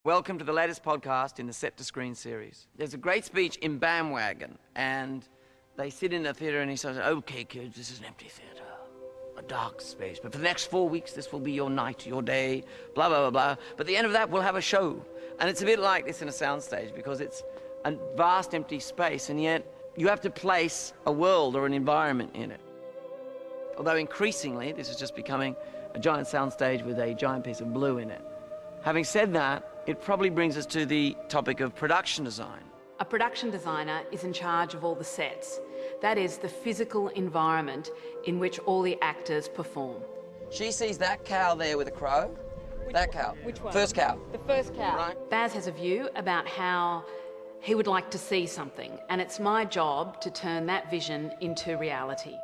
Welcome to the latest podcast in the Set to Screen series. There's a great speech in Bandwagon, and they sit in the theatre and he says, "Okay, kids, this is an empty theatre, a dark space, but for the next 4 weeks, this will be your night, your day, blah, blah, blah, blah. But at the end of that, we'll have a show." And it's a bit like this in a soundstage because it's a vast empty space, and yet you have to place a world or an environment in it. Although increasingly, this is just becoming a giant soundstage with a giant piece of blue in it. Having said that, it probably brings us to the topic of production design. A production designer is in charge of all the sets. That is the physical environment in which all the actors perform. She sees that cow there with a crow. That cow. Which one? First cow. The first cow. Right. Baz has a view about how he would like to see something, and it's my job to turn that vision into reality.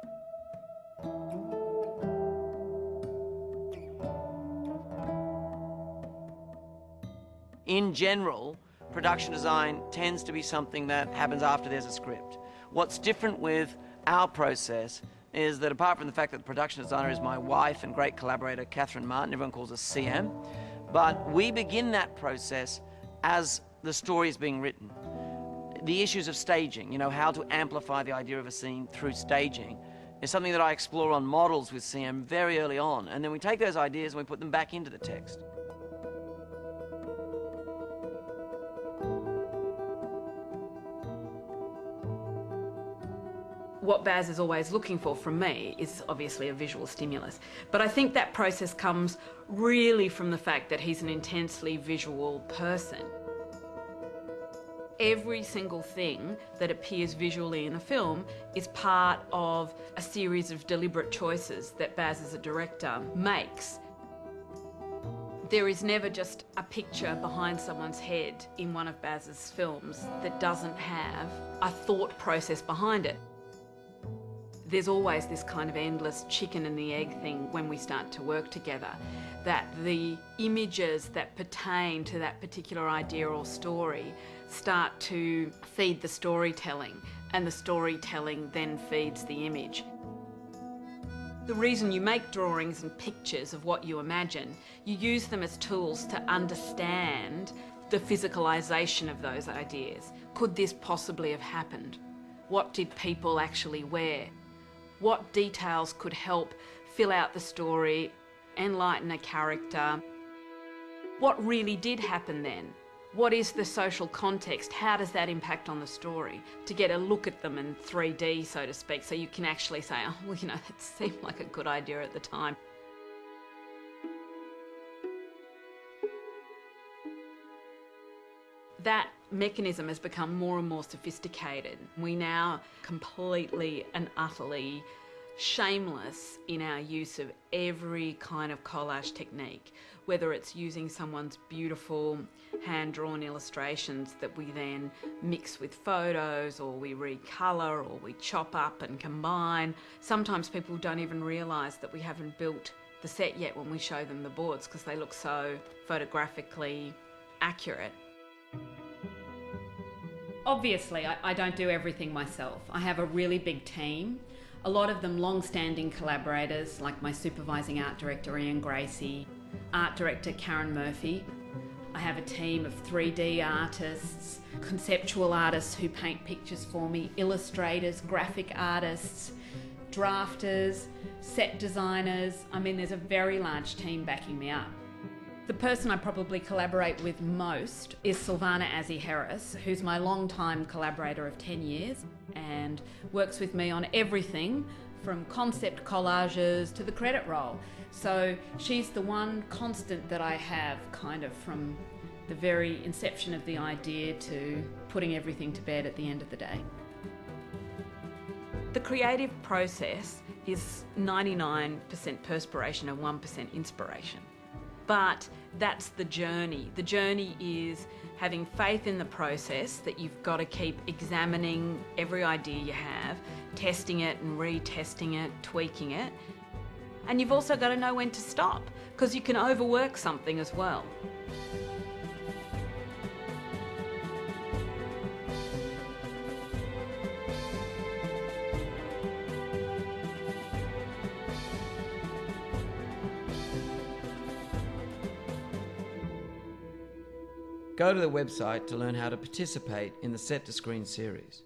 In general, production design tends to be something that happens after there's a script. What's different with our process is that apart from the fact that the production designer is my wife and great collaborator, Catherine Martin, everyone calls us CM, but we begin that process as the story is being written. The issues of staging, you know, how to amplify the idea of a scene through staging, is something that I explore on models with CM very early on, and then we take those ideas and we put them back into the text. What Baz is always looking for from me is obviously a visual stimulus. But I think that process comes really from the fact that he's an intensely visual person. Every single thing that appears visually in a film is part of a series of deliberate choices that Baz as a director makes. There is never just a picture behind someone's head in one of Baz's films that doesn't have a thought process behind it. There's always this kind of endless chicken and the egg thing when we start to work together, that the images that pertain to that particular idea or story start to feed the storytelling, and the storytelling then feeds the image. The reason you make drawings and pictures of what you imagine, you use them as tools to understand the physicalisation of those ideas. Could this possibly have happened? What did people actually wear? What details could help fill out the story, enlighten a character? What really did happen then? What is the social context? How does that impact on the story? To get a look at them in 3D, so to speak, so you can actually say, oh, well, you know, that seemed like a good idea at the time. That mechanism has become more and more sophisticated. We now completely and utterly shameless in our use of every kind of collage technique, whether it's using someone's beautiful hand-drawn illustrations that we then mix with photos, or we recolour, or we chop up and combine. Sometimes people don't even realise that we haven't built the set yet when we show them the boards because they look so photographically accurate. Obviously, I don't do everything myself. I have a really big team, a lot of them long-standing collaborators, like my supervising art director, Ian Gracie, art director, Karen Murphy. I have a team of 3D artists, conceptual artists who paint pictures for me, illustrators, graphic artists, drafters, set designers. I mean, there's a very large team backing me up. The person I probably collaborate with most is Silvana Azzi-Harris, who's my long-time collaborator of 10 years and works with me on everything from concept collages to the credit roll. So she's the one constant that I have kind of from the very inception of the idea to putting everything to bed at the end of the day. The creative process is 99% perspiration and 1% inspiration. But that's the journey. The journey is having faith in the process, that you've got to keep examining every idea you have, testing it and retesting it, tweaking it. And you've also got to know when to stop, because you can overwork something as well. Go to the website to learn how to participate in the Set to Screen series.